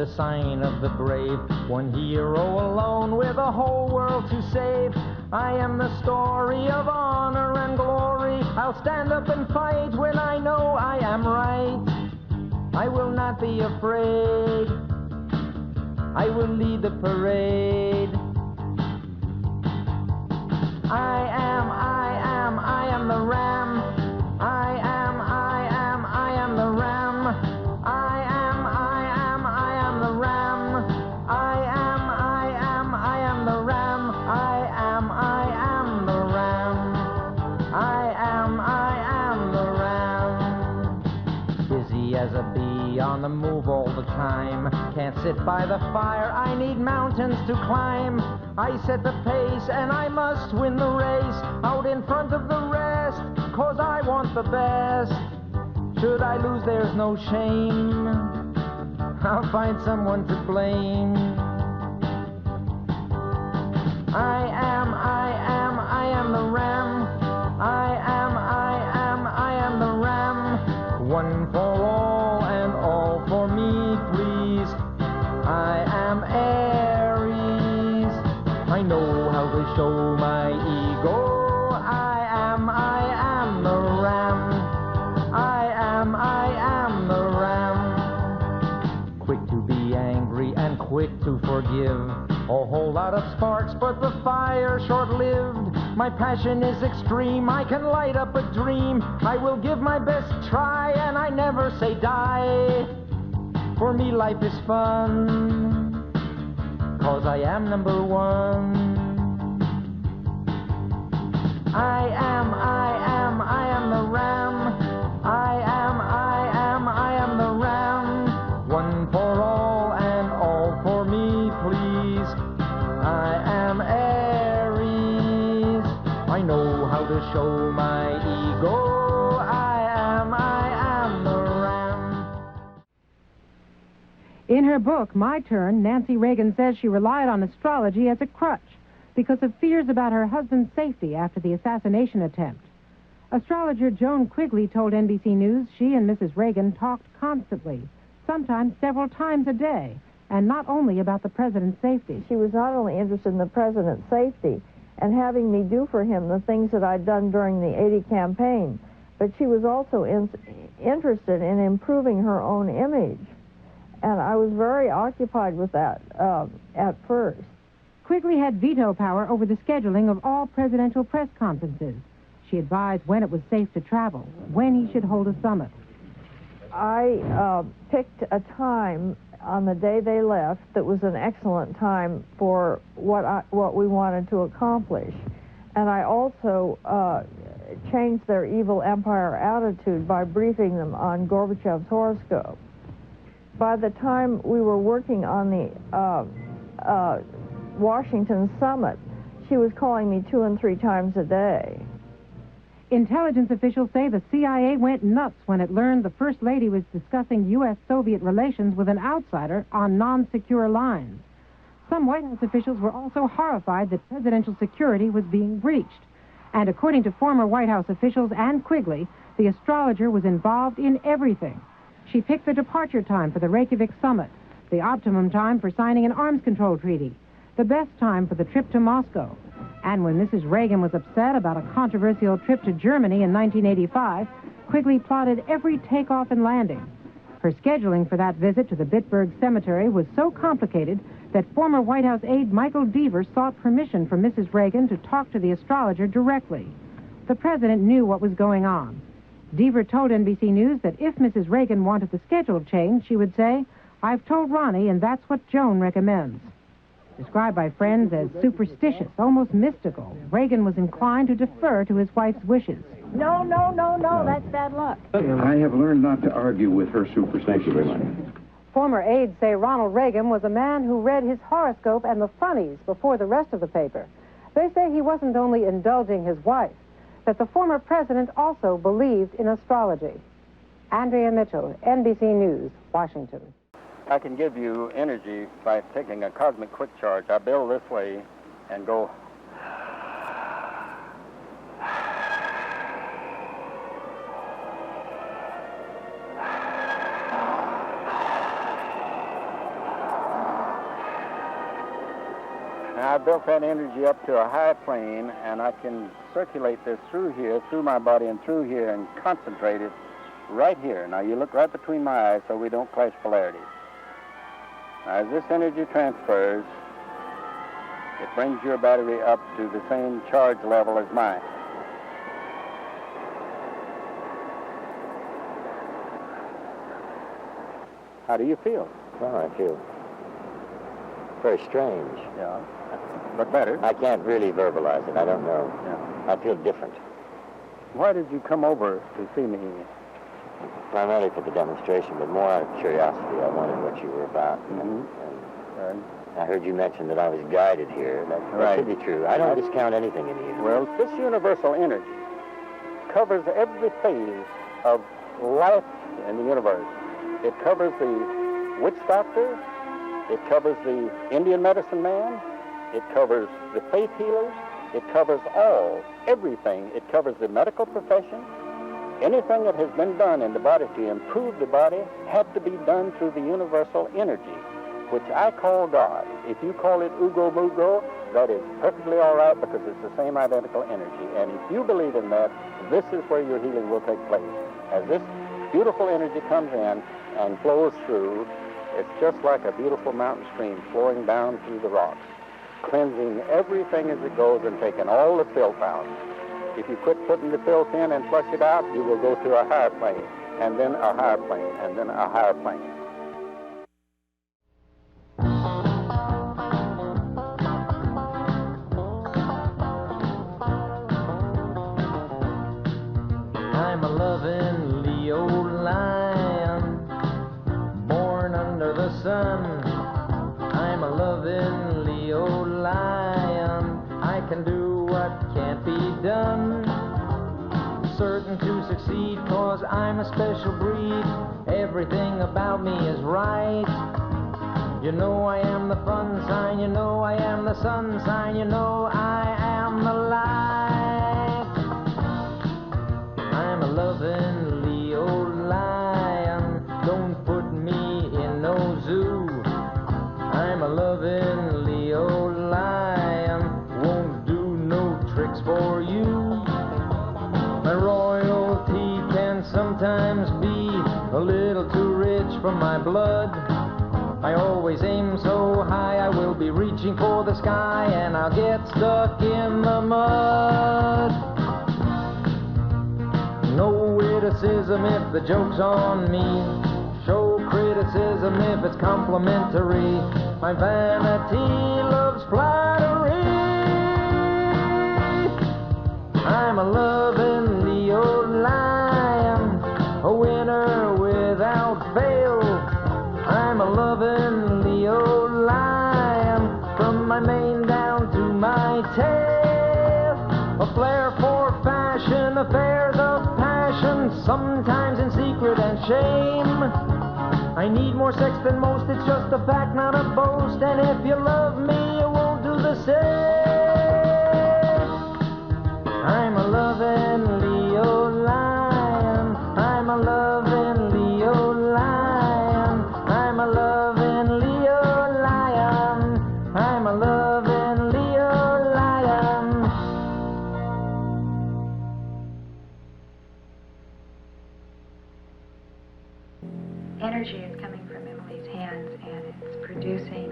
a sign of the brave. One hero alone with a whole world to save. I am the story of honor and glory. I'll stand up and fight when I know I am right. I will not be afraid. I will lead the parade. I am the ram. I am the ram. I am the ram. I am the ram. I am the ram. I am the ram. Busy as a bee, on the move all the time. Can't sit by the fire, I need mountains to climb. I set the pace and I must win the race, out in front of the rest, 'cause I want the best. Should I lose, there's no shame. I'll find someone to blame. I am the ram. I am the ram. One for all and all for me, please. I am Aries. I know how to show my ego. I am the ram. I am the ram. Quick to be angry and quick to forgive. A whole lot of sparks, but the fire short-lived. My passion is extreme, I can light up a dream. I will give my best try, and I never say die. For me life is fun, 'cause I am number one. I am the ram. I am the ram. One for all and all for me, please. I am Aries. I know how to show my ego. I am the ram. In her book, My Turn, Nancy Reagan says she relied on astrology as a crutch because of fears about her husband's safety after the assassination attempt. Astrologer Joan Quigley told NBC News she and Mrs. Reagan talked constantly, sometimes several times a day, and not only about the president's safety. She was not only interested in the president's safety and having me do for him the things that I'd done during the 80 campaign, but she was also interested in improving her own image. And I was very occupied with that at first. Quigley had veto power over the scheduling of all presidential press conferences. She advised when it was safe to travel, when he should hold a summit. I picked a time on the day they left that was an excellent time for what we wanted to accomplish. And I also changed their evil empire attitude by briefing them on Gorbachev's horoscope. By the time we were working on the Washington summit, she was calling me 2 and 3 times a day. Intelligence officials say the CIA went nuts when it learned the First Lady was discussing U.S.-Soviet relations with an outsider on non-secure lines. Some White House officials were also horrified that presidential security was being breached. And according to former White House officials and Quigley, the astrologer was involved in everything. She picked the departure time for the Reykjavik summit, the optimum time for signing an arms control treaty, the best time for the trip to Moscow. And when Mrs. Reagan was upset about a controversial trip to Germany in 1985, Quigley plotted every takeoff and landing. Her scheduling for that visit to the Bitburg Cemetery was so complicated that former White House aide Michael Deaver sought permission from Mrs. Reagan to talk to the astrologer directly. The president knew what was going on. Deaver told NBC News that if Mrs. Reagan wanted the schedule changed, she would say, "I've told Ronnie, and that's what Joan recommends." Described by friends as superstitious, almost mystical, Reagan was inclined to defer to his wife's wishes. No, that's bad luck. I have learned not to argue with her superstition. Former aides say Ronald Reagan was a man who read his horoscope and the funnies before the rest of the paper. They say he wasn't only indulging his wife, that the former president also believed in astrology. Andrea Mitchell, NBC News, Washington. I can give you energy by taking a cosmic quick charge. I build this way and go. Now, I built that energy up to a high plane, and I can circulate this through here, through my body, and through here, and concentrate it right here. Now, you look right between my eyes so we don't clash polarities. Now, as this energy transfers, it brings your battery up to the same charge level as mine. How do you feel? Well, I feel very strange. Yeah. But better. I can't really verbalize it. I don't know. Yeah. I feel different. Why did you come over to see me? Primarily for the demonstration, but more out of curiosity. I wondered what you were about. Mm-hmm. And I heard you mention that I was guided here. That should be true. I don't discount anything in the universe. Well, this universal energy covers every phase of life in the universe. It covers the witch doctor. It covers the Indian medicine man. It covers the faith healers. It covers everything. It covers the medical profession. Anything that has been done in the body to improve the body had to be done through the universal energy, which I call God. If you call it Ugo Mugo, that is perfectly all right because it's the same identical energy. And if you believe in that, this is where your healing will take place. As this beautiful energy comes in and flows through, it's just like a beautiful mountain stream flowing down through the rocks, cleansing everything as it goes and taking all the filth out. If you quit putting the filth in and flush it out, you will go to a higher plane, and then a higher plane, and then a higher plane. I'm a loving Leo lion, born under the sun. I'm a loving Leo lion, I can do what can't be done. Certain to succeed, 'cause I'm a special breed. Everything about me is right. You know I am the fun sign, you know I am the sun sign, you know I am the light. I'm a loving Leo lion, don't put me in no zoo. I'm a loving Leo lion, won't do no tricks for you. My royalty can sometimes be a little too rich for my blood. I always aim so high, I will be reaching for the sky, and I'll get stuck in the mud. No witticism if the joke's on me. Show criticism if it's complimentary. My vanity loves flattery. I'm a loving Leo lion, a winner without fail. I'm a loving Leo lion, from my mane down to my tail. A flair for fashion, affairs of passion, sometimes in secret and shame. I need more sex than most, it's just a fact, not a boast. And if you love me, you won't do the same. I'm a loving Leo lion, I'm a loving Leo lion, I'm a loving Leo lion, I'm a loving Leo lion. Energy is coming from Emily's hands, and it's producing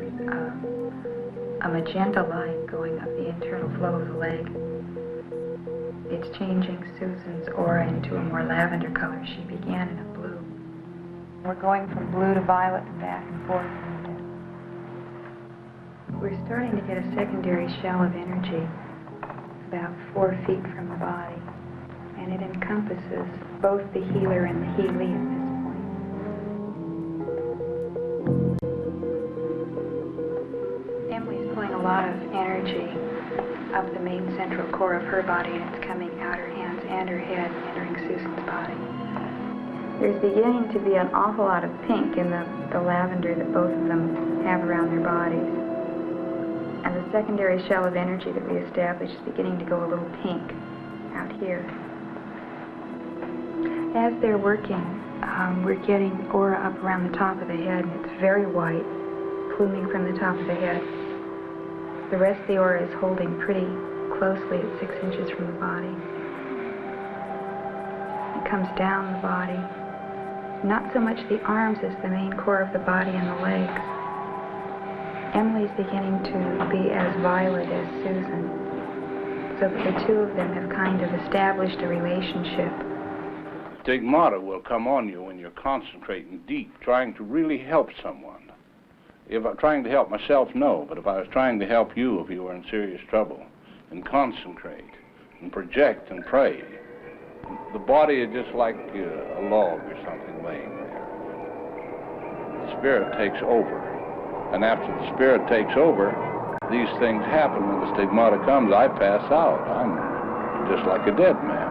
a magenta light going up the internal flow of the leg. It's changing Susan's aura into a more lavender color. She began in a blue. We're going from blue to violet and back and forth. We're starting to get a secondary shell of energy about 4 feet from the body, and it encompasses both the healer and the healee at this point. Emily's pulling a lot of energy up the main central core of her body, and it's coming out her hands and her head, entering Susan's body. There's beginning to be an awful lot of pink in the lavender that both of them have around their bodies. And the secondary shell of energy that we established is beginning to go a little pink out here. As they're working, we're getting aura up around the top of the head, and it's very white, pluming from the top of the head. The rest of the aura is holding pretty closely at 6 inches from the body. It comes down the body. Not so much the arms as the main core of the body and the legs. Emily's beginning to be as violet as Susan, so that the two of them have kind of established a relationship. Stigmata will come on you when you're concentrating deep, trying to really help someone. If I'm trying to help myself, no, but if I was trying to help you, if you were in serious trouble, and concentrate, and project and pray, the body is just like a log or something laying there. The spirit takes over. And after the spirit takes over, these things happen. When the stigmata comes, I pass out. I'm just like a dead man.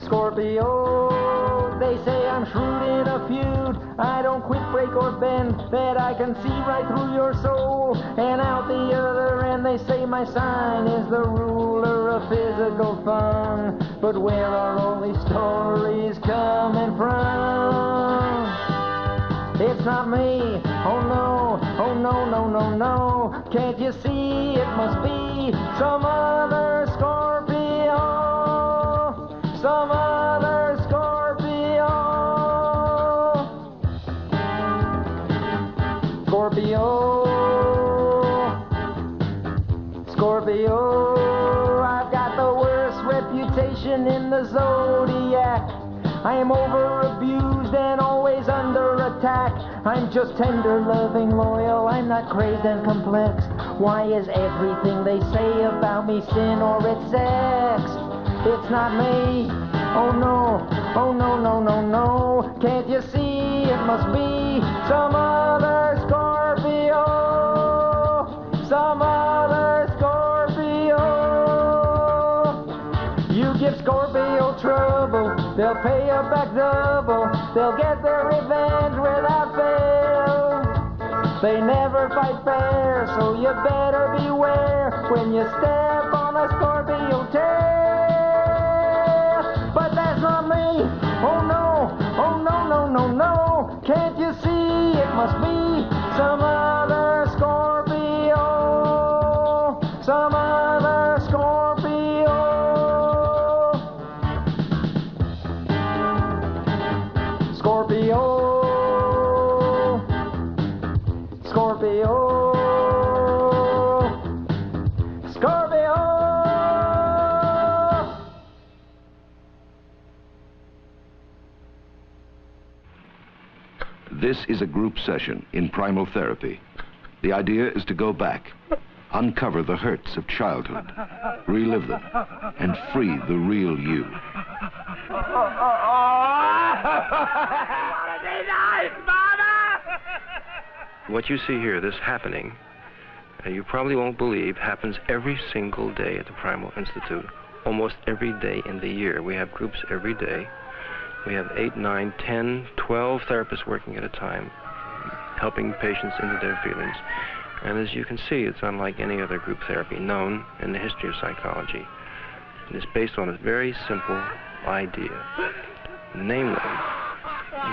Scorpio, they say I'm shrewd in a feud. I don't quit, break, or bend, that I can see right through your soul. And out the other end they say my sign is the ruler of physical fun. But where are all these stories coming from? It's not me, oh no, oh no, no, no, no. Can't you see it must be some other Scorpio, some other Scorpio. Scorpio, Scorpio, I've got the worst reputation in the zodiac. I am over-abused and always under attack. I'm just tender, loving, loyal. I'm not crazed and complex. Why is everything they say about me sin or it's sex? It's not me. Oh no, oh no, no, no, no. Can't you see it must be some other Scorpio, some other Scorpio. You give Scorpio trouble, they'll pay you back double. They'll get their revenge without fail. They never fight fair, so you better beware when you step on a Scorpio tail. But that's not me. Oh no, oh no, no, no, no. Can't you see it must be some other Scorpio, some other Scorpio. Scorpio, Scorpio, Scorpio. This is a group session in primal therapy. The idea is to go back, uncover the hurts of childhood, relive them, and free the real you. What you see here, this happening, you probably won't believe, happens every single day at the Primal Institute, almost every day in the year. We have groups every day. We have 8, 9, 10, 12 therapists working at a time, helping patients into their feelings. And as you can see, it's unlike any other group therapy known in the history of psychology. It is based on a very simple idea, namely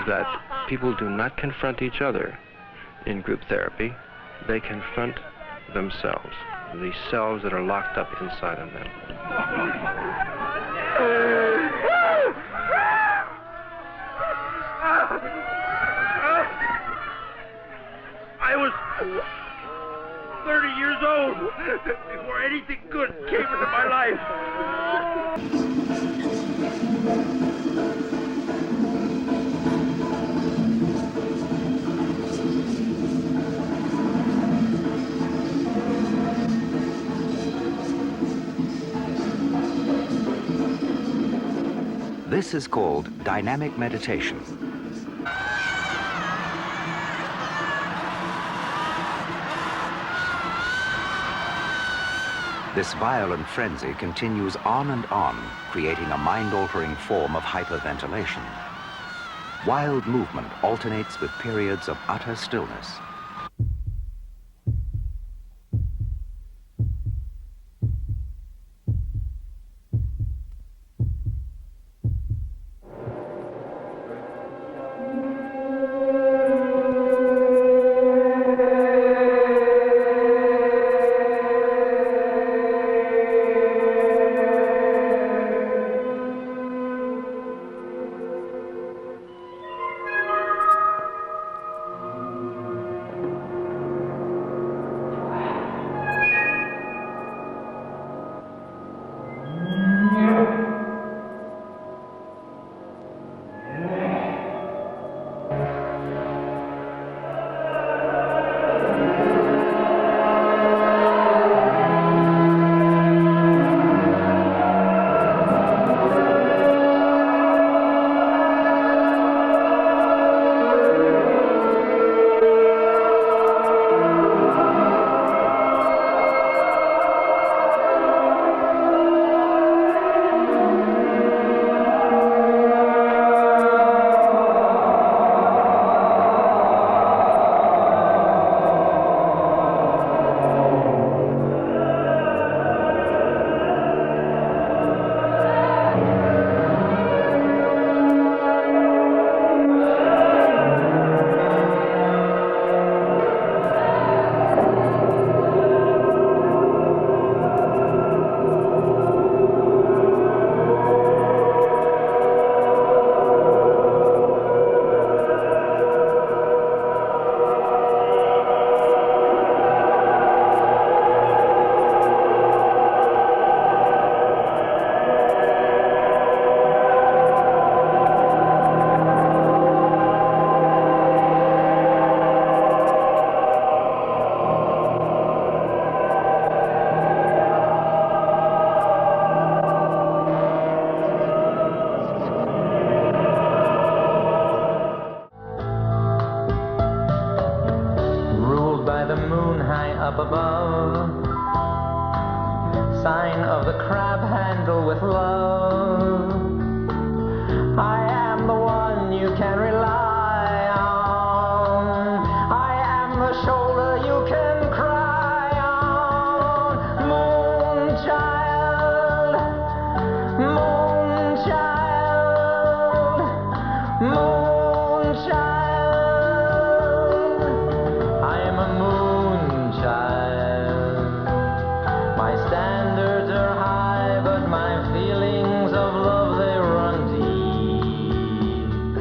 that people do not confront each other in group therapy. They confront themselves, the selves that are locked up inside of them. I was 30 years old before anything good came into my life. This is called dynamic meditation. This violent frenzy continues on and on, creating a mind-altering form of hyperventilation. wild movement alternates with periods of utter stillness. up above, sign of the crab handle with love. I am the one you can rely on. I am the shoulder you can cry on. Moonchild, moonchild, moonchild. I am a moonchild. My standards are high, but my feelings of love, they run deep.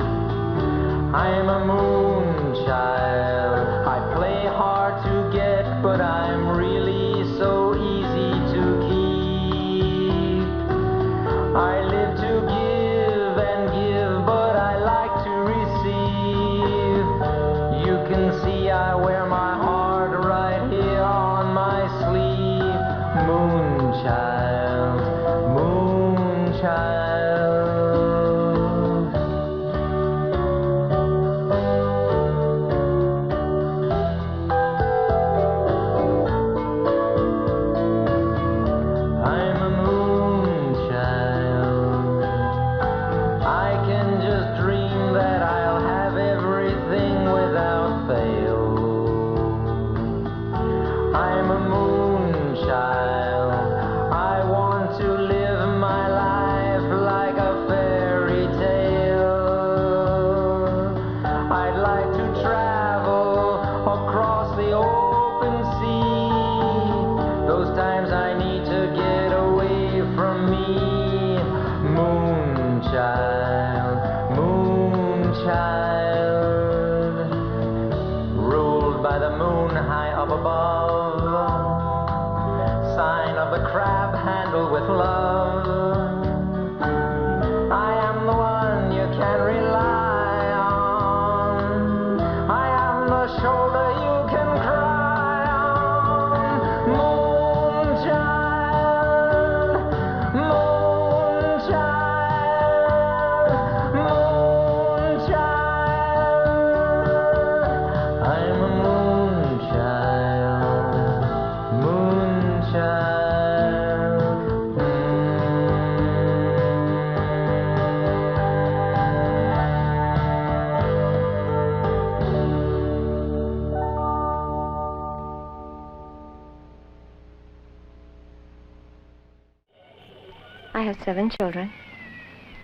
have 7 children,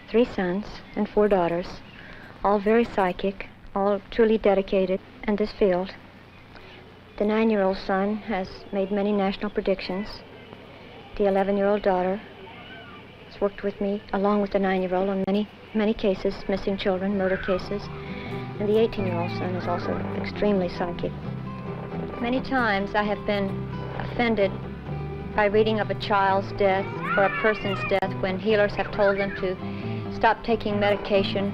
3 sons and 4 daughters, all very psychic, all truly dedicated in this field. The 9-year-old son has made many national predictions. The 11-year-old daughter has worked with me along with the 9-year-old on many cases, missing children, murder cases. And the 18-year-old son is also extremely psychic. Many times I have been offended by reading of a child's death or a person's death when healers have told them to stop taking medication,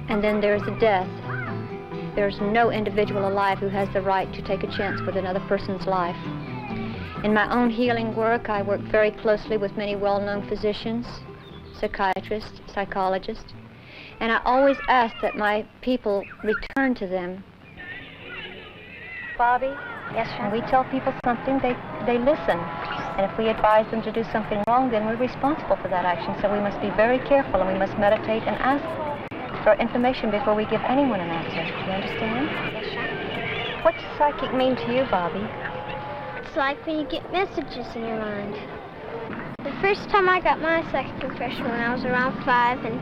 and then there's a death. There's no individual alive who has the right to take a chance with another person's life. In my own healing work, I work very closely with many well-known physicians, psychiatrists, psychologists, and I always ask that my people return to them. Bobby? Yes, sir? When we tell people something, they listen. And if we advise them to do something wrong, then we're responsible for that action. So we must be very careful, and we must meditate and ask for information before we give anyone an answer. Do you understand? Yes, sir. What does psychic mean to you, Bobby? It's like when you get messages in your mind. The first time I got my psychic impression when I was around 5, and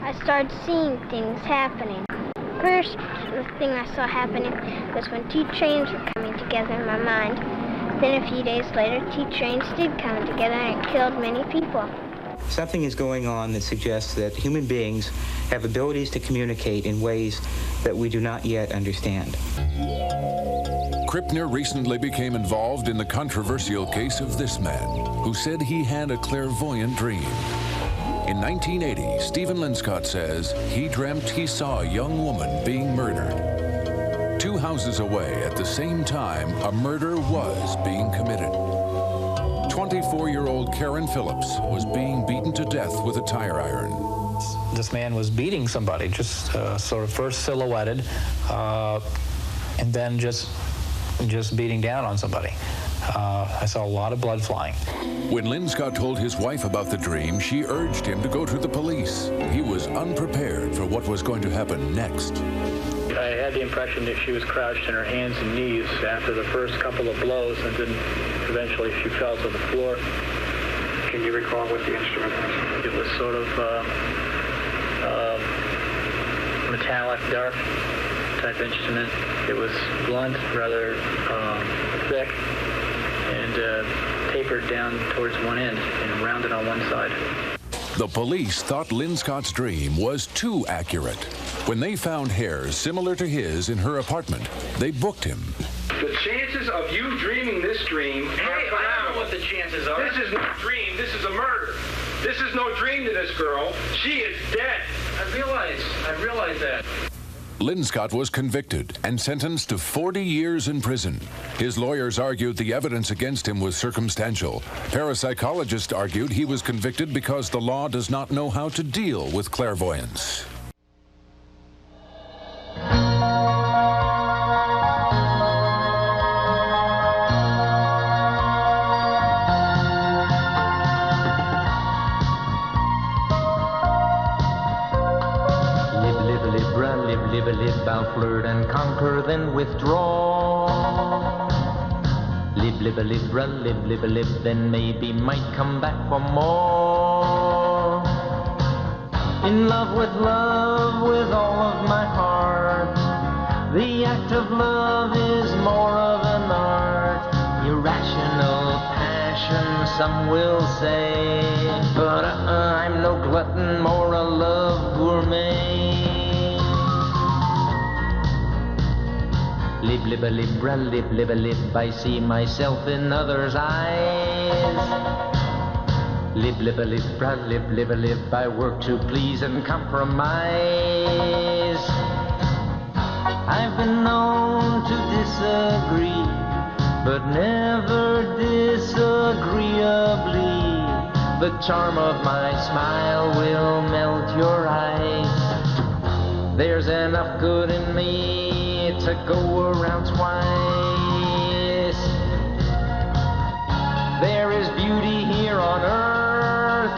I started seeing things happening. First, the thing I saw happening was when 2 trains were coming together in my mind. Then a few days later, 2 trains did come together and it killed many people. Something is going on that suggests that human beings have abilities to communicate in ways that we do not yet understand. Krippner recently became involved in the controversial case of this man, who said he had a clairvoyant dream. In 1980, Stephen Linscott says he dreamt he saw a young woman being murdered. 2 houses away at the same time, a murder was being committed. 24-year-old Karen Phillips was being beaten to death with a tire iron. This man was beating somebody, just sort of first silhouetted, and then just beating down on somebody. I saw a lot of blood flying. When Linscott told his wife about the dream, she urged him to go to the police. He was unprepared for what was going to happen next. I had the impression that she was crouched in her hands and knees after the first couple of blows, and then eventually she fell to the floor. Can you recall what the instrument was? It was sort of metallic, dark type instrument. It was blunt, rather thick, and tapered down towards one end and rounded on one side. The police thought Linscott's dream was too accurate. When they found hairs similar to his in her apartment, they booked him. The chances of you dreaming this dream are phenomenal. I don't know what the chances are. This is no dream. This is a murder. This is no dream to this girl. She is dead. I realize that. Linscott was convicted and sentenced to 40 years in prison. His lawyers argued the evidence against him was circumstantial. Parapsychologists argued he was convicted because the law does not know how to deal with clairvoyance. Live, I'll flirt and conquer, then withdraw. Live, live, then maybe might come back for more. In love with all of my heart. The act of love is more of an art. Irrational passion, some will say. But I'm no glutton, more a love gourmet. Live, I see myself in others' eyes. Live, I work to please and compromise. I've been known to disagree, but never disagreeably. The charm of my smile will melt your eyes. There's enough good in me to go around twice. There is beauty here on earth.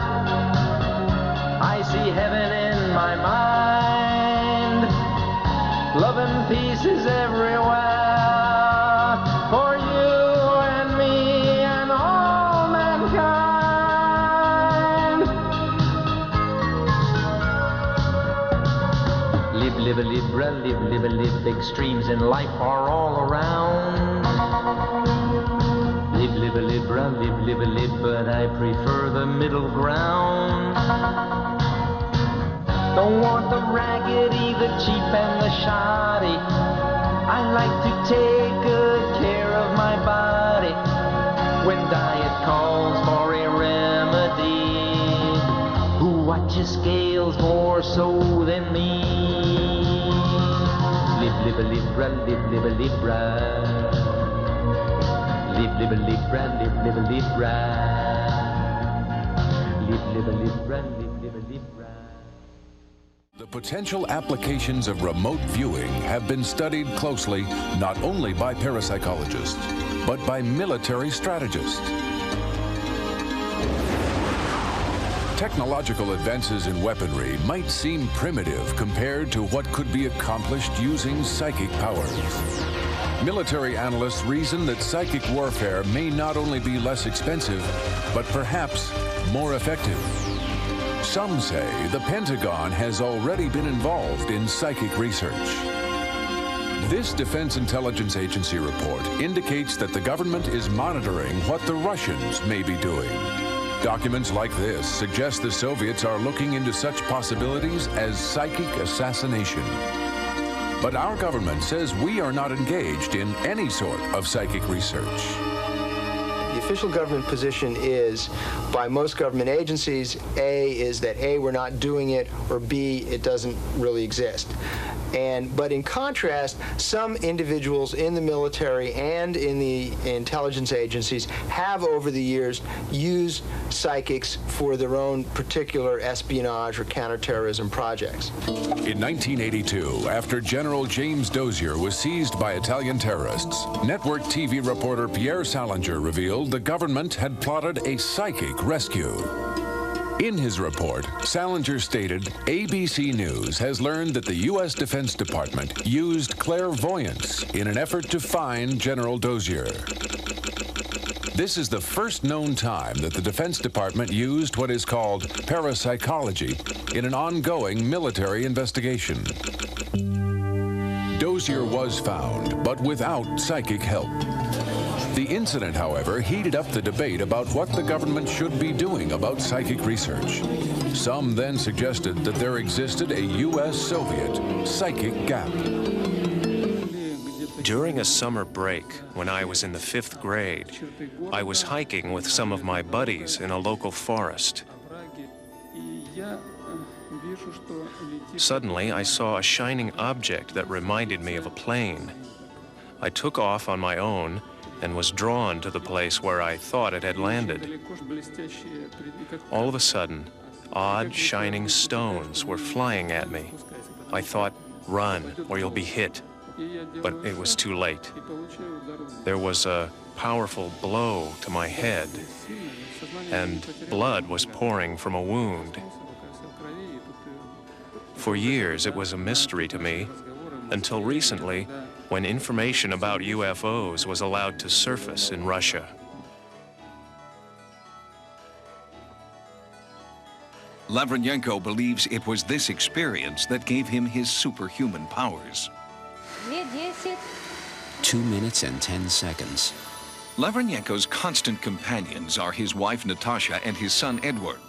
I see heaven in my mind. Love and peace is everywhere. For you and me and all mankind. live a libra, live a live. The extremes in life are all around. Live a libra, live a live, but I prefer the middle ground. Don't want the raggedy, the cheap, and the shoddy. I like to take good care of my body when diet calls for a remedy. Who watches scales more so than me? Live a libra, live a libra. Live a libra, live a libra. Live a libra, live a libra. The potential applications of remote viewing have been studied closely not only by parapsychologists, but by military strategists. Technological advances in weaponry might seem primitive compared to what could be accomplished using psychic powers. Military analysts reason that psychic warfare may not only be less expensive, but perhaps more effective. Some say the Pentagon has already been involved in psychic research. This Defense Intelligence Agency report indicates that the government is monitoring what the Russians may be doing. Documents like this suggest the Soviets are looking into such possibilities as psychic assassination. But our government says we are not engaged in any sort of psychic research. The official government position is, by most government agencies, A, is that A, we're not doing it, or B, it doesn't really exist. But in contrast, some individuals in the military and in the intelligence agencies have over the years used psychics for their own particular espionage or counterterrorism projects. In 1982, after General James Dozier was seized by Italian terrorists, network TV reporter Pierre Salinger revealed the government had plotted a psychic rescue. In his report, Salinger stated, ABC News has learned that the U.S. Defense Department used clairvoyance in an effort to find General Dozier. This is the first known time that the Defense Department used what is called parapsychology in an ongoing military investigation. Dozier was found, but without psychic help. The incident, however, heated up the debate about what the government should be doing about psychic research. Some then suggested that there existed a U.S.-Soviet psychic gap. During a summer break, when I was in the 5th grade, I was hiking with some of my buddies in a local forest. Suddenly, I saw a shining object that reminded me of a plane. I took off on my own and was drawn to the place where I thought it had landed. All of a sudden, odd shining stones were flying at me. I thought, run or you'll be hit, but it was too late. There was a powerful blow to my head, and blood was pouring from a wound. For years, it was a mystery to me, until recently, when information about UFOs was allowed to surface in Russia. Lavrenyenko believes it was this experience that gave him his superhuman powers. 2 minutes and 10 seconds. Lavrenyenko's constant companions are his wife Natasha and his son Edward.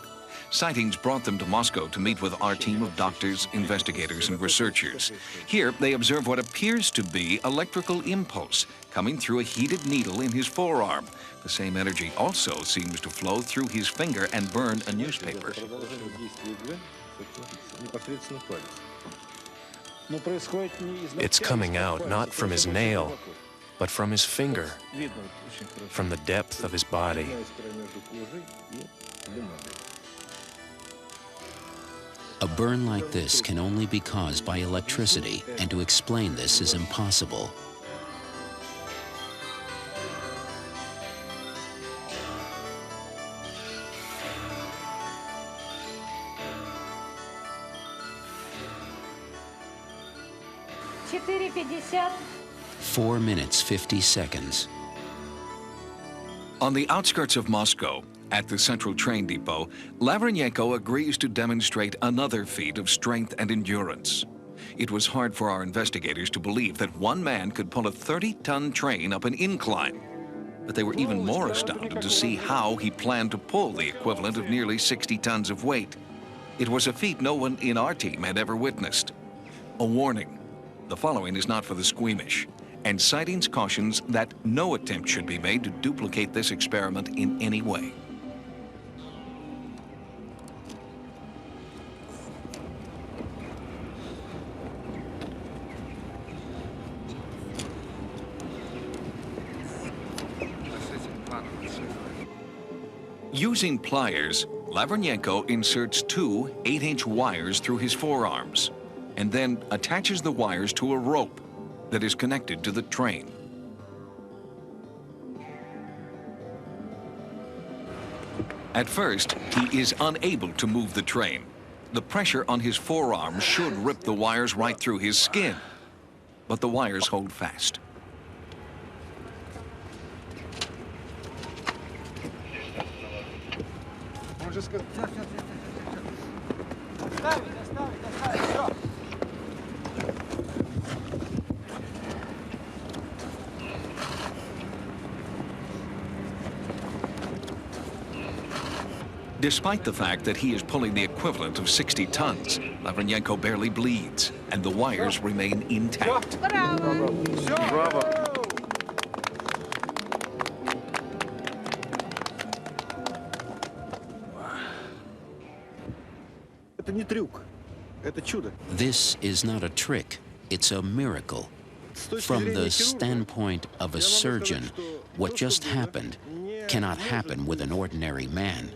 Sightings brought them to Moscow to meet with our team of doctors, investigators, and researchers. Here, they observe what appears to be electrical impulse coming through a heated needle in his forearm. The same energy also seems to flow through his finger and burn a newspaper. It's coming out not from his nail, but from his finger, from the depth of his body. A burn like this can only be caused by electricity, and to explain this is impossible. $4.50. 4 minutes, 50 seconds. On the outskirts of Moscow, at the central train depot, Lavrenyenko agrees to demonstrate another feat of strength and endurance. It was hard for our investigators to believe that one man could pull a 30-ton train up an incline. But they were even more astounded to see how he planned to pull the equivalent of nearly 60 tons of weight. It was a feat no one in our team had ever witnessed. A warning: the following is not for the squeamish, and Sightings cautions that no attempt should be made to duplicate this experiment in any way. Using pliers, Lavernyenko inserts two 8-inch wires through his forearms and then attaches the wires to a rope that is connected to the train. At first, he is unable to move the train. The pressure on his forearms should rip the wires right through his skin, but the wires hold fast. Despite the fact that he is pulling the equivalent of 60 tons, Lavernyenko barely bleeds, and the wires remain intact. Bravo. This is not a trick, it's a miracle. From the standpoint of a surgeon, what just happened cannot happen with an ordinary man.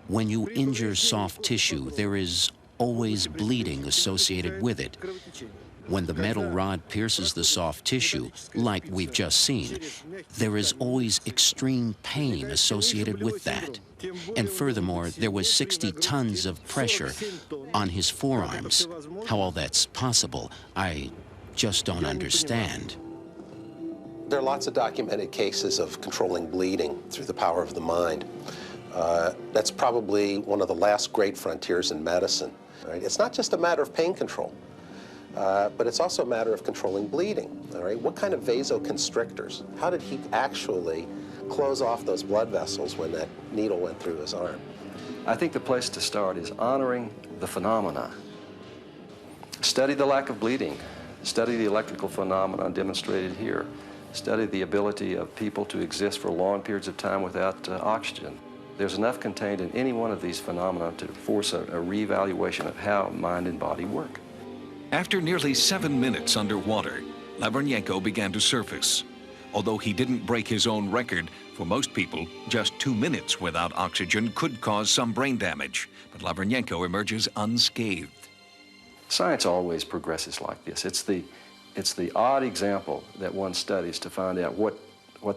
When you injure soft tissue, there is always bleeding associated with it. When the metal rod pierces the soft tissue, like we've just seen, there is always extreme pain associated with that. And furthermore, there was 60 tons of pressure on his forearms. How all that's possible, I just don't understand. There are lots of documented cases of controlling bleeding through the power of the mind. That's probably one of the last great frontiers in medicine. Right? It's not just a matter of pain control, but it's also a matter of controlling bleeding. All right? What kind of vasoconstrictors? How did he actually close off those blood vessels when that needle went through his arm? I think the place to start is honoring the phenomena. Study the lack of bleeding. Study the electrical phenomena demonstrated here. Study the ability of people to exist for long periods of time without oxygen. There's enough contained in any one of these phenomena to force a reevaluation of how mind and body work. After nearly 7 minutes underwater, Lavernyenko began to surface. Although he didn't break his own record, for most people, just 2 minutes without oxygen could cause some brain damage. But Lavernyenko emerges unscathed. Science always progresses like this. It's the odd example that one studies to find out what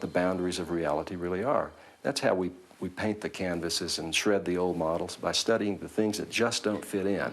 the boundaries of reality really are. That's how we paint the canvases and shred the old models, by studying the things that just don't fit in.